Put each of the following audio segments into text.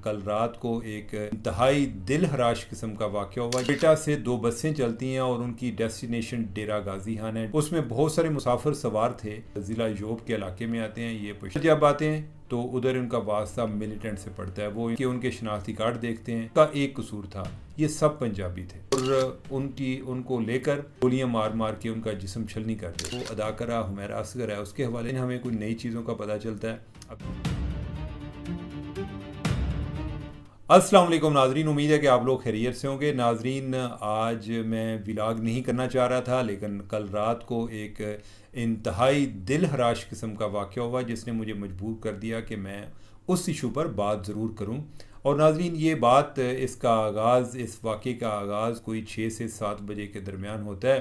कल रात को एक इंतहाई दिल हराश किस्म का वाक़या हुआ। कोयटा से 2 बसें चलती हैं और उनकी डेस्टिनेशन डेरा गाजी खान है। उसमें बहुत सारे मुसाफिर सवार थे, ज़िला योब के इलाके में आते हैं। ये पुष्ट जब आते हैं तो उधर उनका वास्ता मिलिटेंट से पड़ता है। वो उनके शनाख्ती कार्ड देखते हैं। का एक कसूर था, ये सब पंजाबी थे और उनको लेकर गोलियां मार मार के उनका जिस्म छलनी करते। वो अदाकारा हुमैरा असगर है, उसके हवाले हमें कुछ नई चीज़ों का पता चलता है। अस्सलाम वालेकुम नाजरीन, उम्मीद है कि आप लोग खैरियत से होंगे। नाजरीन, आज मैं व्लॉग नहीं करना चाह रहा था, लेकिन कल रात को एक इंतहाई दिल हराश किस्म का वाक़या हुआ जिसने मुझे मजबूर कर दिया कि मैं उस इशू पर बात ज़रूर करूं। और नाजरीन, ये बात इस वाक़े का आगाज़ कोई 6 से 7 बजे के दरमियान होता है।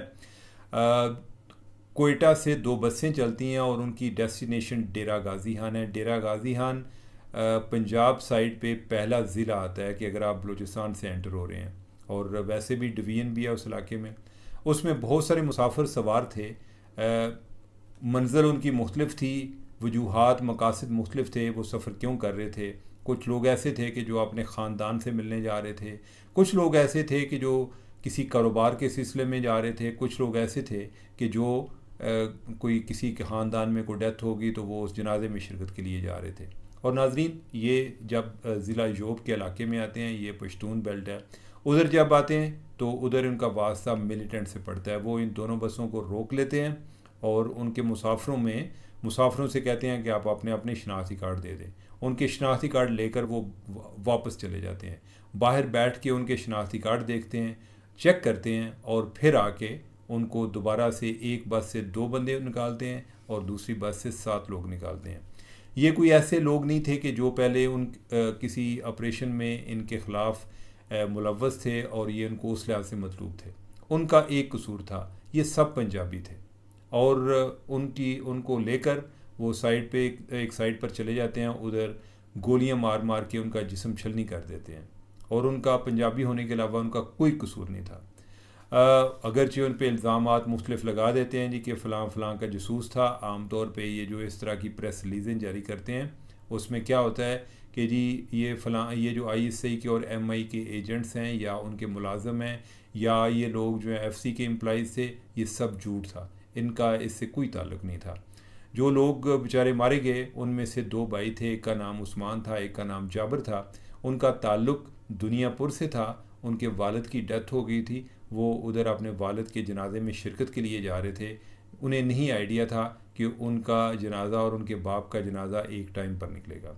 कोयटा से 2 बसें चलती हैं और उनकी डेस्टिनेशन डेरा गाजी खान है। डेरा गाजी खान पंजाब साइड पे पहला ज़िला आता है कि अगर आप बलूचिस्तान से एंटर हो रहे हैं, और वैसे भी डिवीज़न भी है उस इलाके में। उसमें बहुत सारे मुसाफिर सवार थे। मंज़िल उनकी मुख्तलिफ थी, वजूहात मकासद मुख्तलिफ थे, वो सफ़र क्यों कर रहे थे। कुछ लोग ऐसे थे कि जो अपने ख़ानदान से मिलने जा रहे थे, कुछ लोग ऐसे थे कि जो किसी कारोबार के सिलसिले में जा रहे थे, कुछ लोग ऐसे थे कि जो कोई किसी के ख़ानदान में कोई डेथ होगी तो वो उस जनाजे में शिरकत के लिए जा रहे थे। और नाजरीन, ये जब ज़िला योब के इलाके में आते हैं, ये पश्तून बेल्ट है, उधर जब आते हैं तो उधर उनका वास्ता मिलिटेंट से पड़ता है। वो इन दोनों बसों को रोक लेते हैं और उनके मुसाफिरों से कहते हैं कि आप अपने अपने शनाख्ती कार्ड दे दें। उनके शनाख्ती कार्ड लेकर वो वापस चले जाते हैं। बाहर बैठ के उनके शनाख्ती कार्ड देखते हैं, चेक करते हैं और फिर आके उनको दोबारा से एक बस से 2 बंदे निकालते हैं और दूसरी बस से 7 लोग निकालते हैं। ये कोई ऐसे लोग नहीं थे कि जो पहले किसी ऑपरेशन में इनके ख़िलाफ़ मुलव्वस थे और ये उनको उस लिहाज से मतलूब थे। उनका एक कसूर था, ये सब पंजाबी थे और उनको लेकर वो एक साइड पर चले जाते हैं। उधर गोलियां मार मार के उनका जिस्म छलनी कर देते हैं और उनका पंजाबी होने के अलावा उनका कोई कसूर नहीं था। अगरचे उन पर इल्ज़ामात मुख्तलिफ लगा देते हैं जी कि फ़लाँ का जसूस था। आम तौर पे ये जो इस तरह की प्रेस रिलीज़ें जारी करते हैं, उसमें क्या होता है कि जी ये जो ISI के और MI के एजेंट्स हैं या उनके मुलाजम हैं या ये लोग जो हैं FC के एम्प्लॉइज़ थे, ये सब झूठ था। इनका इससे कोई ताल्लुक़ नहीं था। जो लोग बेचारे मारे गए उनमें से 2 भाई थे, एक का नाम उस्मान था, एक का नाम जाबिर था। उनका ताल्लुक़ दुनियापुर से था। उनके वालिद की डेथ हो गई थी, वो उधर अपने वालिद के जनाजे में शिरकत के लिए जा रहे थे। उन्हें नहीं आइडिया था कि उनका जनाजा और उनके बाप का जनाजा एक टाइम पर निकलेगा।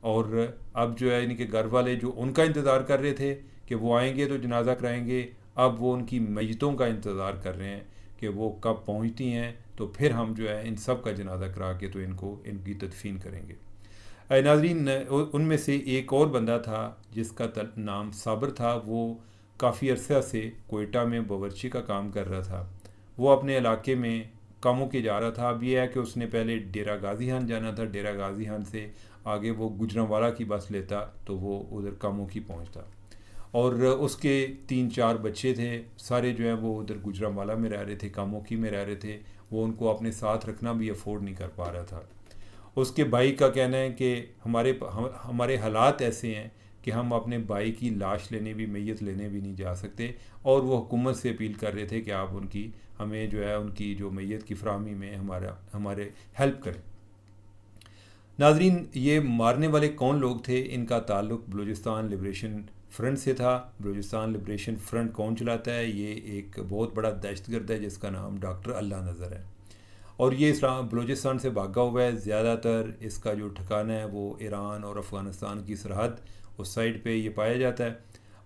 और अब जो है इनके घर वाले जो उनका इंतज़ार कर रहे थे कि वो आएंगे तो जनाजा कराएंगे, अब वो उनकी मैयतों का इंतज़ार कर रहे हैं कि वो कब पहुंचती हैं तो फिर हम जो है इन सब का जनाजा करा के तो इनकी तदफीन करेंगे। नाजरीन, उनमें से एक और बंदा था जिसका नाम साबिर था। वो काफ़ी अरसा से कोयटा में बावर्ची का काम कर रहा था। वो अपने इलाके में कामों के जा रहा था। अब यह है कि उसने पहले डेरा गाजी खान जाना था। डेरा गाजी खान से आगे वो गुजरांवाला की बस लेता तो वो उधर कामों की पहुंचता। और उसके 3-4 बच्चे थे, सारे जो हैं वो उधर गुजरांवाला में रह रहे थे, कामों की में रह रहे थे। वो उनको अपने साथ रखना भी अफोर्ड नहीं कर पा रहा था। उसके भाई का कहना है कि हमारे हालात ऐसे हैं कि हम अपने भाई की लाश लेने भी, मैयत लेने भी नहीं जा सकते। और वो हुकूमत से अपील कर रहे थे कि आप हमें जो है उनकी जो मैयत की फराहमी में हमारे हेल्प करें। नाजरीन, ये मारने वाले कौन लोग थे? इनका ताल्लुक़ बलूचिस्तान लिबरेशन फ्रंट से था। बलूचिस्तान लिबरेशन फ्रंट कौन चलाता है? ये एक बहुत बड़ा दहशतगर्द है जिसका नाम डॉक्टर अल्लाह नज़र है और ये बलूचिस्तान से भागा हुआ है। ज़्यादातर इसका जो ठिकाना है वो ईरान और अफ़गानिस्तान की सरहद उस साइड पे ये पाया जाता है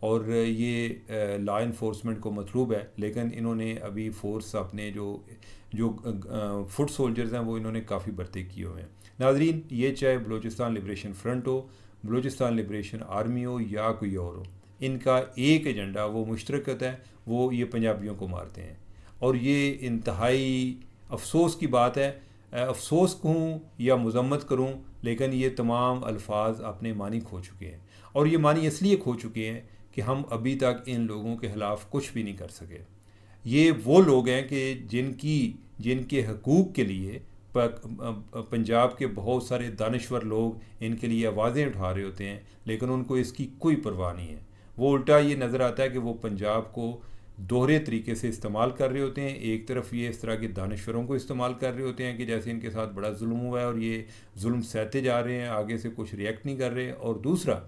और ये लॉ इन्फोर्समेंट को मतलूब है। लेकिन इन्होंने अभी फोर्स अपने जो फुट सोल्जर्स हैं वो इन्होंने काफ़ी भर्ती किए हुए हैं। नाजरीन, ये चाहे बलूचिस्तान लिबरेशन फ्रंट हो, बलूचिस्तान लिबरेशन आर्मी हो या कोई और हो, इनका एक एजेंडा वो मुश्तरक होता है, वो ये पंजाबियों को मारते हैं। और ये इंतहाई अफसोस की बात है। अफसोस कहूँ या मज़म्मत करूँ, लेकिन ये तमाम अल्फाज अपने मानी खो चुके हैं और ये मानी इसलिए खो चुके हैं कि हम अभी तक इन लोगों के ख़िलाफ़ कुछ भी नहीं कर सके। ये वो लोग हैं कि जिनके हकूक़ के लिए पंजाब के बहुत सारे दानश्वर लोग इनके लिए आवाज़ें उठा रहे होते हैं, लेकिन उनको इसकी कोई परवाह नहीं है। वो उल्टा ये नज़र आता है कि वो पंजाब को दोहरे तरीके से इस्तेमाल कर रहे होते हैं। एक तरफ ये इस तरह के दानश्वरों को इस्तेमाल कर रहे होते हैं कि जैसे इनके साथ बड़ा जुल्म हुआ है और ये जुल्म सहते जा रहे हैं, आगे से कुछ रिएक्ट नहीं कर रहे, और दूसरा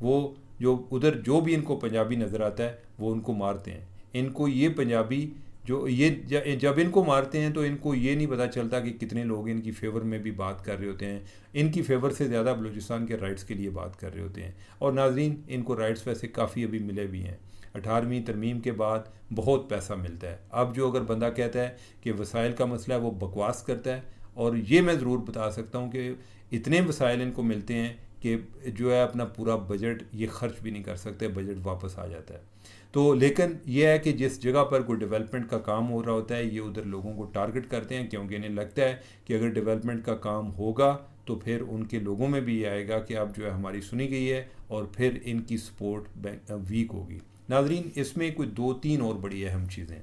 वो जो उधर जो भी इनको पंजाबी नज़र आता है वो उनको मारते हैं। इनको ये पंजाबी जो ये जब इनको मारते हैं तो इनको ये नहीं पता चलता कि कितने लोग इनकी फेवर में भी बात कर रहे होते हैं। इनकी फेवर से ज़्यादा बलूचिस्तान के राइट्स के लिए बात कर रहे होते हैं। और नाजरीन, इनको राइट्स वैसे काफ़ी अभी मिले भी हैं। 18वीं तरमीम के बाद बहुत पैसा मिलता है। अब जो अगर बंदा कहता है कि वसाइल का मसला है, वो बकवास करता है। और ये मैं ज़रूर बता सकता हूँ कि इतने वसाइल इनको मिलते हैं कि जो है अपना पूरा बजट ये ख़र्च भी नहीं कर सकते, बजट वापस आ जाता है। तो लेकिन यह है कि जिस जगह पर कोई डेवलपमेंट का काम हो रहा होता है, ये उधर लोगों को टारगेट करते हैं, क्योंकि इन्हें लगता है कि अगर डेवलपमेंट का काम होगा तो फिर उनके लोगों में भी ये आएगा कि अब जो है हमारी सुनी गई है, और फिर इनकी सपोर्ट वीक होगी। नाजरीन, इसमें कोई 2-3 और बड़ी अहम चीज़ें।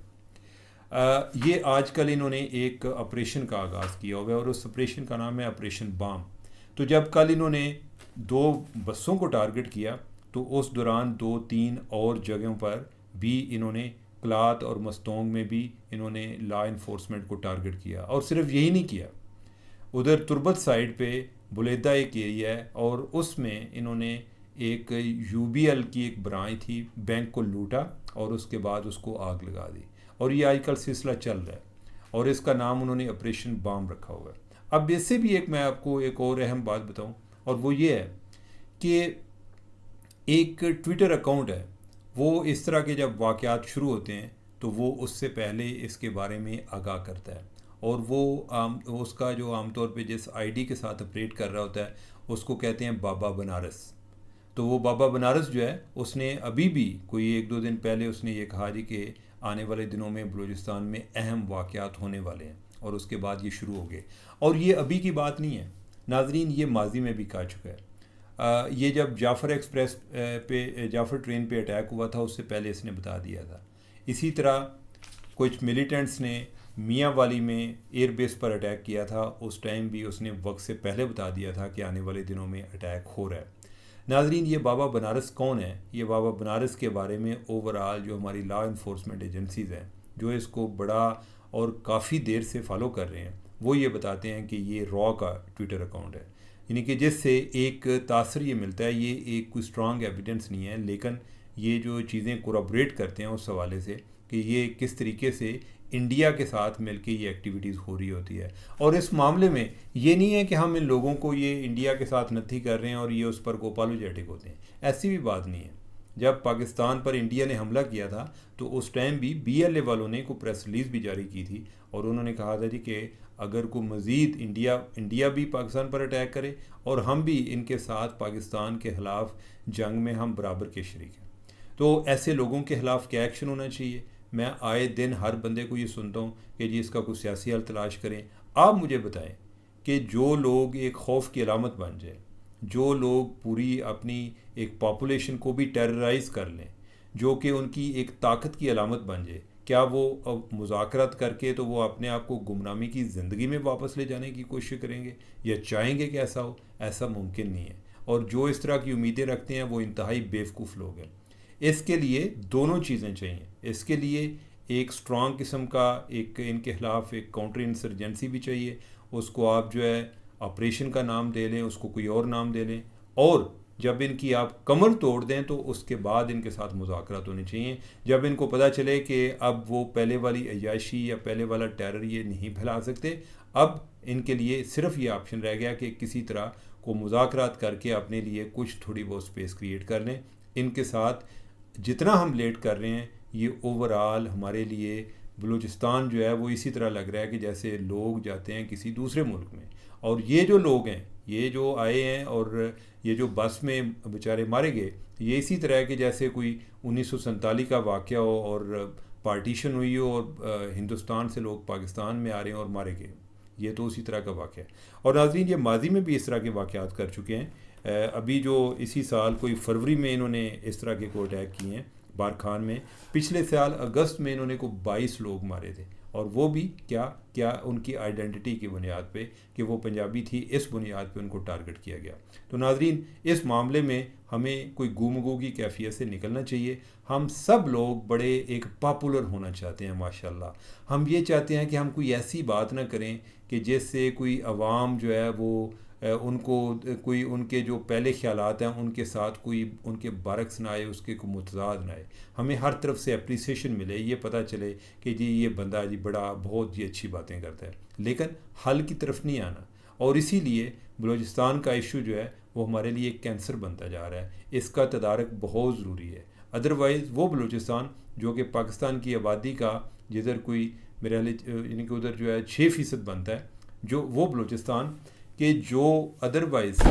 ये आजकल इन्होंने एक ऑपरेशन का आगाज़ किया हुआ है और उस ऑपरेशन का नाम है ऑपरेशन बाम। तो जब कल इन्होंने 2 बसों को टारगेट किया तो उस दौरान 2-3 और जगहों पर भी इन्होंने क्लात और मस्तोंग में भी इन्होंने लॉ इन्फोर्समेंट को टारगेट किया। और सिर्फ यही नहीं किया, उधर तुर्बत साइड पे बुलेदा एक एरिया है और उसमें इन्होंने एक यूबीएल की एक ब्रांच थी, बैंक को लूटा और उसके बाद उसको आग लगा दी। और ये आजकल सिलसिला चल रहा है और इसका नाम उन्होंने ऑपरेशन बाम रखा हुआ है। अब इससे भी मैं आपको एक और अहम बात बताऊं, और वो ये है कि एक ट्विटर अकाउंट है, वो इस तरह के जब वाक़यात शुरू होते हैं तो वो उससे पहले इसके बारे में आगाह करता है। और वो उसका जो आमतौर पे जिस आईडी के साथ ऑपरेट कर रहा होता है उसको कहते हैं बाबा बनारस। तो वो बाबा बनारस जो है, उसने अभी भी कोई 1-2 दिन पहले उसने ये कहा जी कि आने वाले दिनों में बलूचिस्तान में अहम वाक़यात होने वाले हैं, और उसके बाद ये शुरू हो गए। और ये अभी की बात नहीं है नाजरीन, ये माजी में भी कहा चुका है। ये जब जाफ़र एक्सप्रेस पे जाफ़र ट्रेन पे अटैक हुआ था उससे पहले इसने बता दिया था। इसी तरह कुछ मिलिटेंट्स ने मियाँ वाली में एयरबेस पर अटैक किया था, उस टाइम भी उसने वक्त से पहले बता दिया था कि आने वाले दिनों में अटैक हो रहा है। नाजरीन, ये बाबा बनारस कौन है? ये बाबा बनारस के बारे में ओवरऑल जो हमारी लॉ इन्फोर्समेंट एजेंसीज़ हैं जो इसको बड़ा और काफ़ी देर से फॉलो कर रहे हैं, वो ये बताते हैं कि ये रॉ का ट्विटर अकाउंट है। यानी कि जिससे एक तासर ये मिलता है, ये एक कोई स्ट्रॉन्ग एविडेंस नहीं है, लेकिन ये जो चीज़ें कोराबरेट करते हैं उस हवाले से कि ये किस तरीके से इंडिया के साथ मिलके ये एक्टिविटीज़ हो रही होती है। और इस मामले में ये नहीं है कि हम इन लोगों को ये इंडिया के साथ नत्थी कर रहे हैं और ये उस पर गोपालोजेटिक होते हैं, ऐसी भी बात नहीं है। जब पाकिस्तान पर इंडिया ने हमला किया था तो उस टाइम भी BLA वालों ने को प्रेस रिलीज़ भी जारी की थी और उन्होंने कहा था जी कि अगर को मज़ीद इंडिया भी पाकिस्तान पर अटैक करे और हम भी इनके साथ पाकिस्तान के ख़िलाफ़ जंग में हम बराबर के शरीक हैं। तो ऐसे लोगों के ख़िलाफ़ क्या एक्शन होना चाहिए? मैं आए दिन हर बंदे को ये सुनता हूँ कि जी इसका कोई सियासी हल तलाश करें। आप मुझे बताएं कि जो लोग एक खौफ की अलामत बन जाए, जो लोग पूरी अपनी एक पॉपुलेशन को भी टेरराइज़ कर लें, जो कि उनकी एक ताकत की अलामत बन जाए, क्या वो अब मुज़ाकरात करके तो वो अपने आप को गुमनामी की ज़िंदगी में वापस ले जाने की कोशिश करेंगे या चाहेंगे कि ऐसा हो? ऐसा मुमकिन नहीं है। और जो इस तरह की उम्मीदें रखते हैं वो इंतहाई बेवकूफ़ लोग हैं। इसके लिए दोनों चीज़ें चाहिए। इसके लिए एक स्ट्रॉन्ग किस्म का एक इनके ख़िलाफ़ एक काउंटर इंसर्जेंसी भी चाहिए। उसको आप जो है ऑपरेशन का नाम दे लें, उसको कोई और नाम दे लें, और जब इनकी आप कमर तोड़ दें तो उसके बाद इनके साथ मुज़ाकरात होने चाहिए। जब इनको पता चले कि अब वो पहले वाली अय्याशी या पहले वाला टेरर ये नहीं फैला सकते, अब इनके लिए सिर्फ ये ऑप्शन रह गया कि किसी तरह को मुज़ाकरात करके अपने लिए कुछ थोड़ी बहुत स्पेस क्रिएट कर लें। इनके साथ जितना हम लेट कर रहे हैं ये ओवरऑल हमारे लिए बलूचिस्तान जो है वो इसी तरह लग रहा है कि जैसे लोग जाते हैं किसी दूसरे मुल्क में। और ये जो लोग हैं, ये जो आए हैं और ये जो बस में बेचारे मारे गए, ये इसी तरह के जैसे कोई 1947 का वाक़या हो और पार्टीशन हुई हो और हिंदुस्तान से लोग पाकिस्तान में आ रहे हैं और मारे गए। ये तो उसी तरह का वाक़या है। और नाज़रीन, ये माजी में भी इस तरह के वाक़यात कर चुके हैं। अभी जो इसी साल कोई फरवरी में इन्होंने इस तरह के को अटैक किए हैं बारखान में। पिछले साल अगस्त में इन्होंने को 22 लोग मारे थे और वो भी क्या क्या उनकी आइडेंटिटी की बुनियाद पे कि वो पंजाबी थी, इस बुनियाद पे उनको टारगेट किया गया। तो नाजरीन, इस मामले में हमें कोई गुमगू की कैफियत से निकलना चाहिए। हम सब लोग बड़े एक पॉपुलर होना चाहते हैं माशाल्लाह। हम ये चाहते हैं कि हम कोई ऐसी बात ना करें कि जिससे कोई अवाम जो है वो उनको कोई उनके जो पहले ख्यालात हैं उनके साथ कोई उनके बरक्स ना आए, उसके कोई मुतजाद ना आए। हमें हर तरफ से अप्रिसिएशन मिले, ये पता चले कि जी ये बंदा जी बड़ा बहुत जी अच्छी बातें करता है, लेकिन हल की तरफ नहीं आना। और इसीलिए बलूचिस्तान का इशू जो है वो हमारे लिए एक कैंसर बनता जा रहा है। इसका तदारक बहुत ज़रूरी है। अदरवाइज़ वो बलूचिस्तान जो कि पाकिस्तान की आबादी का जिधर कोई मेरे यानी कि उधर जो है 6% बनता है, जो वो बलूचिस्तान कि जो अदरवाइज़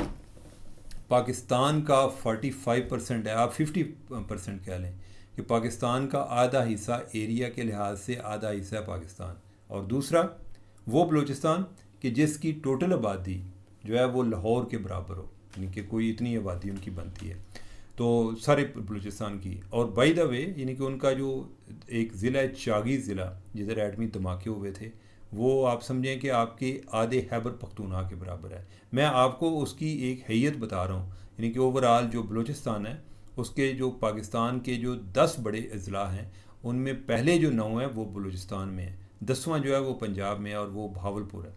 पाकिस्तान का 45% है, आप 50% कह लें कि पाकिस्तान का आधा हिस्सा एरिया के लिहाज से आधा हिस्सा है पाकिस्तान। और दूसरा वो बलूचिस्तान कि जिसकी टोटल आबादी जो है वो लाहौर के बराबर हो, यानी कि कोई इतनी आबादी उनकी बनती है तो सारे बलूचिस्तान की। और बाय द वे यानी कि उनका जो एक ज़िला है चागी ज़िला जिधर एटमी धमाके हुए थे, वो आप समझें कि आपके आधे खैबर पख्तूनख्वा के बराबर है। मैं आपको उसकी एक हैयत बता रहा हूँ, यानी कि ओवरऑल जो बलूचिस्तान है उसके जो पाकिस्तान के जो 10 बड़े अजला हैं उनमें पहले जो 9 हैं वो बलूचिस्तान में है, 10वां जो है वो पंजाब में है और वो भावलपुर है।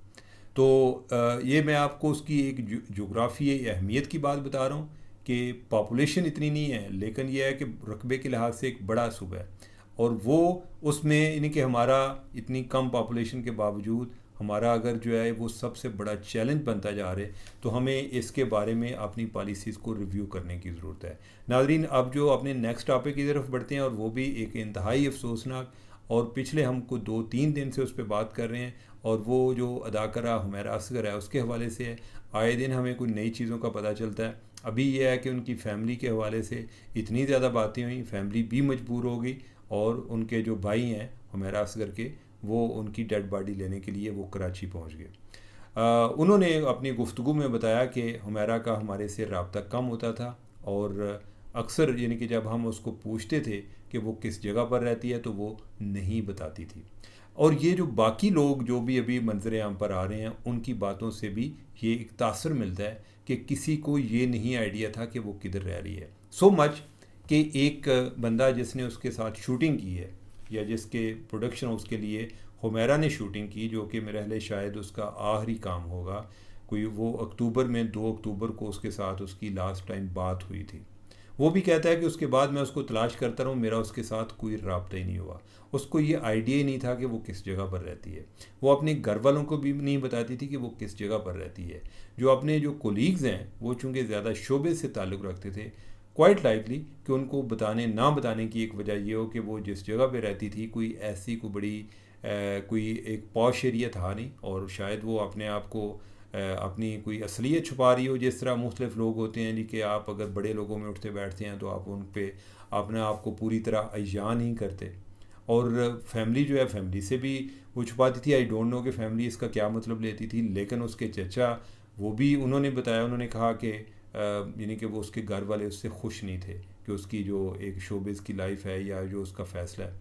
तो ये मैं आपको उसकी एक जोग्राफी अहमियत की बात बता रहा हूँ कि पॉपुलेशन इतनी नहीं है, लेकिन यह है कि रकबे के लिहाज से एक बड़ा सूबा है। और वो उसमें यानी कि हमारा इतनी कम पॉपुलेशन के बावजूद हमारा अगर जो है वो सबसे बड़ा चैलेंज बनता जा रहा है, तो हमें इसके बारे में अपनी पॉलिसीज़ को रिव्यू करने की ज़रूरत है। नाजरीन, अब जो अपने नेक्स्ट टॉपिक की तरफ बढ़ते हैं और वो भी एक इंतहाई अफसोसनाक, और पिछले हमको 2-3 दिन से उस पर बात कर रहे हैं, और वो जो अदाकारा हुमैरा असगर है उसके हवाले से है। आए दिन हमें कुछ नई चीज़ों का पता चलता है। अभी यह है कि उनकी फ़ैमिली के हवाले से इतनी ज़्यादा बातें हुई, फैमिली भी मजबूर हो गई, और उनके जो भाई हैं हुमैरा असगर के, वो उनकी डेड बॉडी लेने के लिए वो कराची पहुंच गए। उन्होंने अपनी गुफ्तगू में बताया कि हुमैरा का हमारे से रब्ता कम होता था, और अक्सर यानी कि जब हम उसको पूछते थे कि वो किस जगह पर रहती है तो वो नहीं बताती थी। और ये जो बाकी लोग जो भी अभी मंजर आम पर आ रहे हैं उनकी बातों से भी ये एक तासर मिलता है कि किसी को ये नहीं आइडिया था कि वो किधर रह रही है। सो मच कि एक बंदा जिसने उसके साथ शूटिंग की है या जिसके प्रोडक्शन उसके लिए हुमैरा ने शूटिंग की, जो कि मेरे ख्याल शायद उसका आखिरी काम होगा, कोई वो अक्टूबर में 2 अक्टूबर को उसके साथ उसकी लास्ट टाइम बात हुई थी। वो भी कहता है कि उसके बाद मैं उसको तलाश करता रहा हूँ, मेरा उसके साथ कोई रब्ता ही नहीं हुआ। उसको ये आइडिया ही नहीं था कि वो किस जगह पर रहती है। वो अपने घर वालों को भी नहीं बताती थी कि वो किस जगह पर रहती है। जो अपने जो कोलीग्स हैं वो चूँकि ज़्यादा शोबे से ताल्लुक़ रखते थे, क्वाइट लाइकली कि उनको बताने ना बताने की एक वजह ये हो कि वो जिस जगह पे रहती थी कोई ऐसी कोई बड़ी कोई एक पॉश एरिया था नहीं, और शायद वो अपने आप को अपनी कोई असलियत छुपा रही हो। जिस तरह मुख्तलिफ लोग होते हैं जी कि आप अगर बड़े लोगों में उठते बैठते हैं तो आप उन पर अपने आप को पूरी तरह अयान नहीं करते। और फैमिली जो है फैमिली से भी वो छुपाती थी। आई डोंट नो कि फैमिली इसका क्या मतलब लेती थी, लेकिन उसके चचा वो भी उन्होंने बताया, उन्होंने कहा कि यानी कि वो उसके घर वाले उससे खुश नहीं थे कि उसकी जो एक शोबिज़ की लाइफ है या जो उसका फ़ैसला है।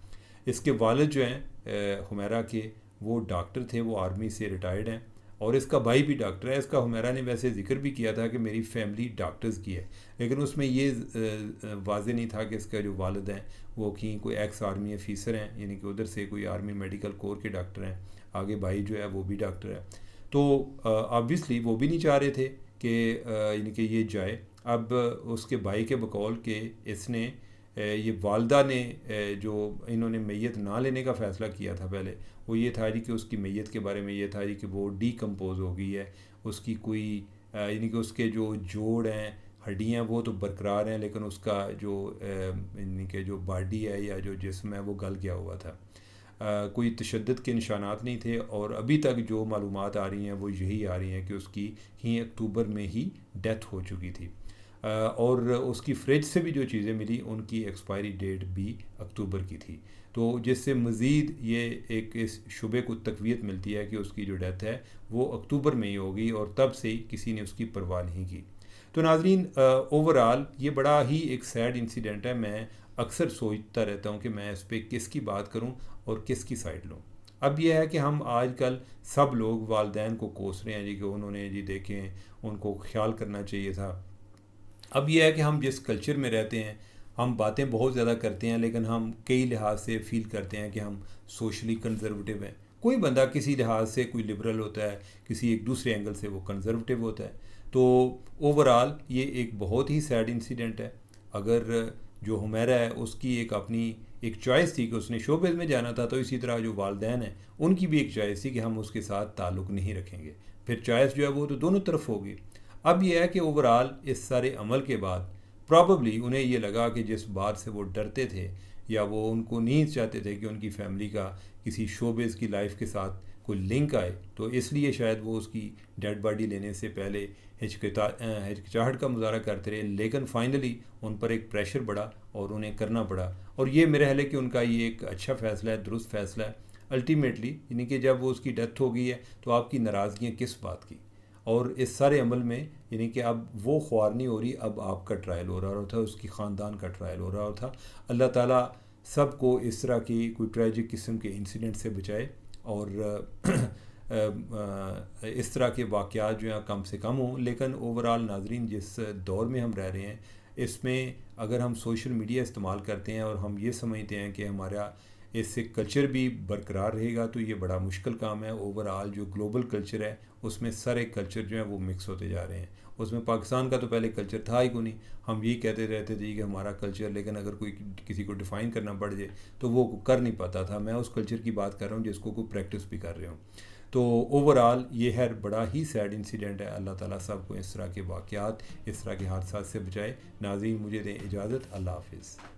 इसके वालिद जो हैं हुमैरा के, वो डॉक्टर थे, वो आर्मी से रिटायर्ड हैं, और इसका भाई भी डॉक्टर है। इसका हुमैरा ने वैसे जिक्र भी किया था कि मेरी फैमिली डॉक्टर्स की है, लेकिन उसमें ये वाज़े नहीं था कि इसका जो वालिद हैं वो कहीं कोई एक्स आर्मी ऑफिसर हैं, यानी कि उधर से कोई आर्मी मेडिकल कोर के डॉक्टर हैं। आगे भाई जो है वो भी डॉक्टर है। तो ऑब्वियसली वो भी नहीं चाह रहे थे कि यानी कि ये जाए। अब उसके भाई के बकौल के इसने ये वालदा ने जो इन्होंने मैयत ना लेने का फ़ैसला किया था पहले, वो ये था जी कि उसकी मैयत के बारे में ये था जी कि वो डीकम्पोज हो गई है, उसकी कोई यानी कि उसके जो जोड़ हैं, हड्डियाँ वो तो बरकरार हैं, लेकिन उसका जो यानी कि जो बॉडी है या जो जिस्म है वो गल गया हुआ था। कोई तशद्दुद के निशानात नहीं थे, और अभी तक जो मालूमात आ रही हैं वो यही आ रही हैं कि उसकी ही अक्टूबर में ही डेथ हो चुकी थी। और उसकी फ्रिज से भी जो चीज़ें मिली उनकी एक्सपायरी डेट भी अक्टूबर की थी। तो जिससे मज़ीद ये एक इस शुबे को तक़वियत मिलती है कि उसकी जो डेथ है वो अक्टूबर में ही होगी, और तब से ही किसी ने उसकी परवाह नहीं की। तो नाज़रीन, ओवरऑल ये बड़ा ही एक सैड इंसिडेंट है। मैं अक्सर सोचता रहता हूँ कि मैं इस पर किसकी बात करूँ और किसकी साइड लूँ। अब यह है कि हम आजकल सब लोग वालदैन को कोस रहे हैं जी कि उन्होंने जी देखें, उनको ख्याल करना चाहिए था। अब यह है कि हम जिस कल्चर में रहते हैं, हम बातें बहुत ज़्यादा करते हैं, लेकिन हम कई लिहाज से फील करते हैं कि हम सोशली कंजर्वेटिव हैं। कोई बंदा किसी लिहाज से कोई लिबरल होता है, किसी एक दूसरे एंगल से वो कंजर्वेटिव होता है। तो ओवरऑल ये एक बहुत ही सैड इंसिडेंट है। अगर जो हुमैरा है उसकी एक अपनी एक चॉइस थी कि उसने शोबिज़ में जाना था, तो इसी तरह जो वालदैन हैं उनकी भी एक चॉइस थी कि हम उसके साथ ताल्लुक़ नहीं रखेंगे। फिर चॉइस जो है वो तो दोनों तरफ होगी। अब यह है कि ओवरऑल इस सारे अमल के बाद प्रॉबली उन्हें ये लगा कि जिस बात से वो डरते थे या वो उनको नहीं चाहते थे कि उनकी फैमिली का किसी शोबिज़ की लाइफ के साथ कोई लिंक आए, तो इसलिए शायद वो उसकी डेड बॉडी लेने से पहले हिचकिचाहट का मुजाहरा करते रहे। लेकिन फाइनली उन पर एक प्रेशर बढ़ा और उन्हें करना पड़ा। और ये मेरे ख्याल है कि उनका ये एक अच्छा फ़ैसला है, दुरुस्त फ़ैसला है। अल्टीमेटली यानी कि जब वो उसकी डेथ हो गई है तो आपकी नाराज़गियाँ किस बात की। और इस सारे अमल में यानी कि अब वो ख्वार नहीं हो रही, अब आपका ट्रायल हो रहा होता, उसकी ख़ानदान का ट्रायल हो रहा होता। अल्लाह ताला सबको इस तरह की कोई ट्रेजिक किस्म के इंसिडेंट से बचाए और इस तरह के वाक़यात जो हैं कम से कम हों। लेकिन ओवरऑल नाजरीन, जिस दौर में हम रह रहे हैं इसमें अगर हम सोशल मीडिया इस्तेमाल करते हैं और हम ये समझते हैं कि हमारा इससे कल्चर भी बरकरार रहेगा, तो ये बड़ा मुश्किल काम है। ओवरऑल जो ग्लोबल कल्चर है उसमें सारे कल्चर जो हैं वो मिक्स होते जा रहे हैं। उसमें पाकिस्तान का तो पहले कल्चर था ही को नहीं। हम यही कहते रहते थे कि हमारा कल्चर, लेकिन अगर कोई किसी को डिफ़ाइन करना पड़ जाए तो वो कर नहीं पाता था। मैं उस कल्चर की बात कर रहा हूँ जिसको कोई प्रैक्टिस भी कर रहे हूँ। तो ओवरऑल ये है बड़ा ही सैड इंसिडेंट है। अल्लाह ताला सबको इस तरह के वाक़यात, इस तरह के हादसा से बचाए। नाज़रीन, मुझे दें इजाज़त। अल्लाह हाफ़िज़।